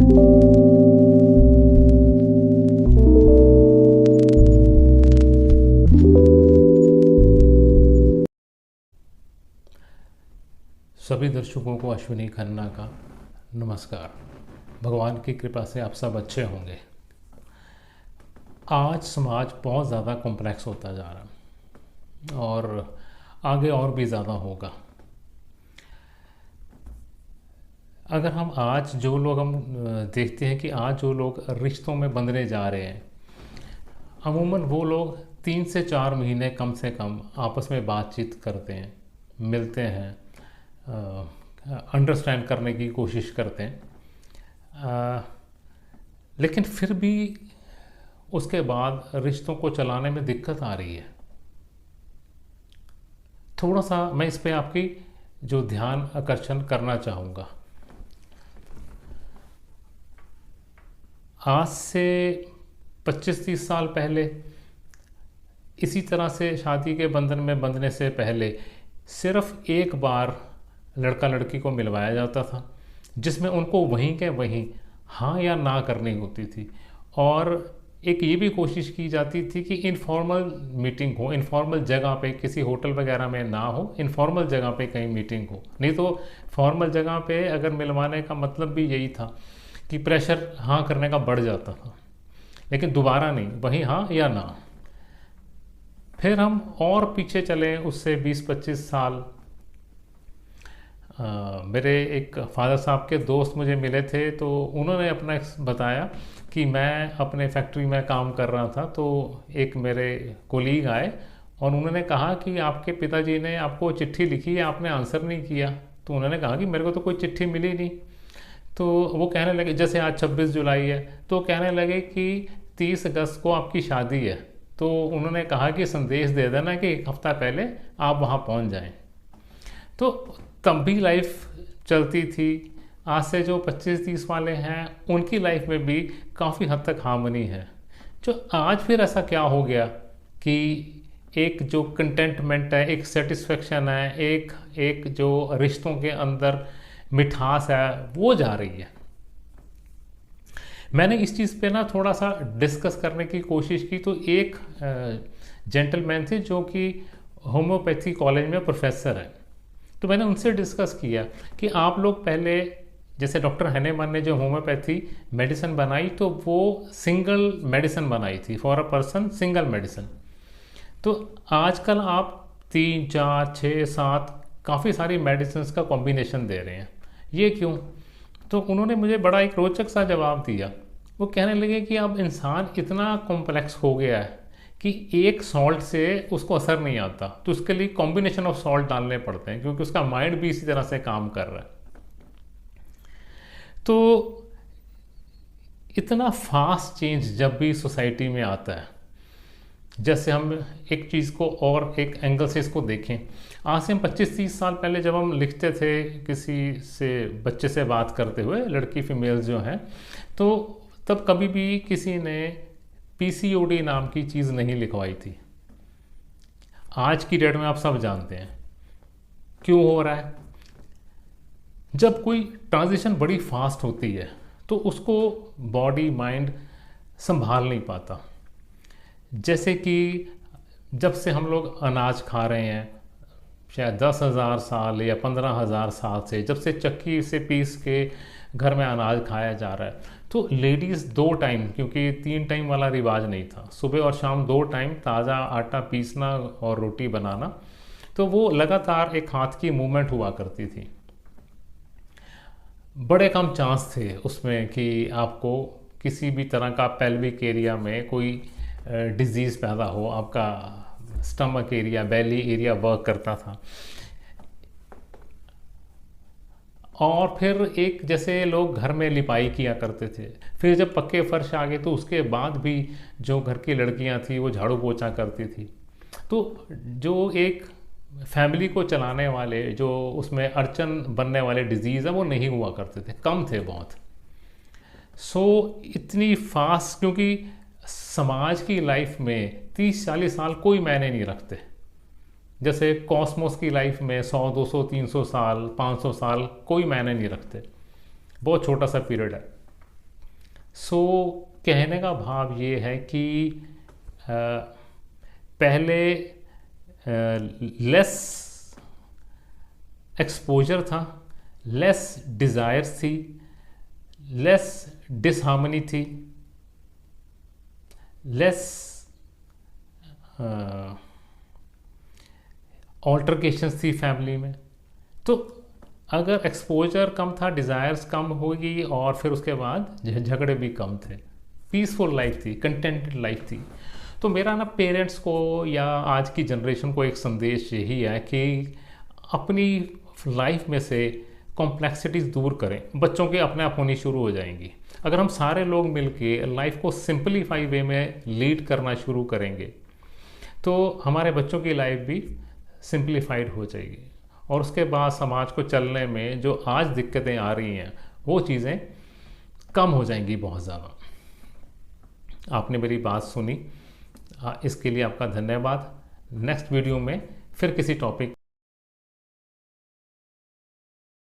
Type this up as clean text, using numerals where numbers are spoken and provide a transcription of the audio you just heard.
सभी दर्शकों को अश्विनी खन्ना का नमस्कार। भगवान की कृपा से आप सब अच्छे होंगे। आज समाज बहुत ज़्यादा कॉम्प्लेक्स होता जा रहा है और आगे और भी ज़्यादा होगा। अगर हम आज जो लोग हम देखते हैं कि आज जो लोग रिश्तों में बंधने जा रहे हैं, अमूमन वो लोग 3 से 4 महीने कम से कम आपस में बातचीत करते हैं, मिलते हैं, अंडरस्टैंड करने की कोशिश करते हैं, लेकिन फिर भी उसके बाद रिश्तों को चलाने में दिक्कत आ रही है। थोड़ा सा मैं इस पे आपकी जो ध्यान आकर्षण करना चाहूँगा। आज से 25-30 साल पहले इसी तरह से शादी के बंधन में बंधने से पहले सिर्फ एक बार लड़का लड़की को मिलवाया जाता था, जिसमें उनको वहीं के वहीं हाँ या ना करनी होती थी। और एक ये भी कोशिश की जाती थी कि इनफॉर्मल मीटिंग हो, इनफॉर्मल जगह पे, किसी होटल वगैरह में ना हो, इनफॉर्मल जगह पे कहीं मीटिंग हो। नहीं तो फॉर्मल जगह पे अगर मिलवाने का मतलब भी यही था कि प्रेशर हाँ करने का बढ़ जाता था, लेकिन दोबारा नहीं, वहीं हाँ या ना। फिर हम और पीछे चले उससे 20-25 साल। मेरे एक फादर साहब के दोस्त मुझे मिले थे, तो उन्होंने अपना बताया कि मैं अपने फैक्ट्री में काम कर रहा था, तो एक मेरे कोलीग आए और उन्होंने कहा कि आपके पिताजी ने आपको चिट्ठी लिखी है, आपने आंसर नहीं किया। तो उन्होंने कहा कि मेरे को तो कोई चिट्ठी मिली नहीं। तो वो कहने लगे, जैसे आज 26 जुलाई है, तो कहने लगे कि 30 अगस्त को आपकी शादी है, तो उन्होंने कहा कि संदेश दे देना कि एक हफ्ता पहले आप वहाँ पहुँच जाएं। तो तब भी लाइफ चलती थी। आज से जो 25-30 वाले हैं उनकी लाइफ में भी काफ़ी हद तक हार्मनी है। जो आज फिर ऐसा क्या हो गया कि एक जो कंटेंटमेंट है, एक सेटिस्फेक्शन है, एक जो रिश्तों के अंदर मिठास है, वो जा रही है। मैंने इस चीज़ पे ना थोड़ा सा डिस्कस करने की कोशिश की। तो एक जेंटलमैन थे जो कि होम्योपैथी कॉलेज में प्रोफेसर है, तो मैंने उनसे डिस्कस किया कि आप लोग पहले, जैसे डॉक्टर हनेमान ने जो होम्योपैथी मेडिसिन बनाई, तो वो सिंगल मेडिसिन बनाई थी, for a person single medicine. तो आजकल आप 3, 4, 6, 7 काफ़ी सारी मेडिसिन का कॉम्बिनेशन दे रहे हैं, ये क्यों? तो उन्होंने मुझे बड़ा एक रोचक सा जवाब दिया। वो कहने लगे कि अब इंसान इतना कॉम्प्लेक्स हो गया है कि एक सॉल्ट से उसको असर नहीं आता, तो उसके लिए कॉम्बिनेशन ऑफ सॉल्ट डालने पड़ते हैं, क्योंकि उसका माइंड भी इसी तरह से काम कर रहा है। तो इतना फास्ट चेंज जब भी सोसाइटी में आता है, जैसे हम एक चीज़ को और एक एंगल से इसको देखें। आज से हम 25-30 साल पहले जब हम लिखते थे किसी से, बच्चे से बात करते हुए, लड़की फीमेल्स जो हैं, तो तब कभी भी किसी ने पीसीओडी नाम की चीज़ नहीं लिखवाई थी। आज की डेट में आप सब जानते हैं क्यों हो रहा है। जब कोई ट्रांजिशन बड़ी फास्ट होती है तो उसको बॉडी माइंड संभाल नहीं पाता। जैसे कि जब से हम लोग अनाज खा रहे हैं, शायद 10,000 साल या 15,000 साल से, जब से चक्की से पीस के घर में अनाज खाया जा रहा है, तो लेडीज़ 2 टाइम, क्योंकि 3 टाइम वाला रिवाज नहीं था, सुबह और शाम 2 टाइम ताज़ा आटा पीसना और रोटी बनाना, तो वो लगातार एक हाथ की मूवमेंट हुआ करती थी। बड़े कम चांस थे उसमें कि आपको किसी भी तरह का पेल्विक एरिया में कोई डिजीज़ पैदा हो। आपका स्टमक एरिया, बेली एरिया वर्क करता था। और फिर एक, जैसे लोग घर में लिपाई किया करते थे, फिर जब पक्के फर्श आ गए तो उसके बाद भी जो घर की लड़कियां थी वो झाड़ू पोछा करती थी। तो जो एक फैमिली को चलाने वाले, जो उसमें अड़चन बनने वाले डिजीज़ है, वो नहीं हुआ करते थे, कम थे बहुत। सो इतनी फास्ट, क्योंकि समाज की लाइफ में 30-40 साल कोई मायने नहीं रखते। जैसे कॉस्मोस की लाइफ में 100, 200, 300 साल, 500 साल कोई मायने नहीं रखते, बहुत छोटा सा पीरियड है। सो कहने का भाव ये है कि पहले लेस एक्सपोजर था, लेस डिज़ायर्स थी, लेस डिसहार्मनी थी, लेस ऑल्टरकेशंस थी फैमिली में। तो अगर एक्सपोजर कम था, डिज़ायर्स कम होगी, और फिर उसके बाद झगड़े भी कम थे, पीसफुल लाइफ थी, कंटेंटेड लाइफ थी। तो मेरा ना पेरेंट्स को या आज की जनरेशन को एक संदेश यही है कि अपनी लाइफ में से कॉम्प्लेक्सिटीज़ दूर करें, बच्चों के अपने आप होनी शुरू हो जाएंगी। अगर हम सारे लोग मिलके लाइफ को सिंपलीफाई वे में लीड करना शुरू करेंगे तो हमारे बच्चों की लाइफ भी सिंपलीफाइड हो जाएगी, और उसके बाद समाज को चलने में जो आज दिक्कतें आ रही हैं वो चीज़ें कम हो जाएंगी बहुत ज़्यादा। आपने मेरी बात सुनी, इसके लिए आपका धन्यवाद। नेक्स्ट वीडियो में फिर किसी टॉपिक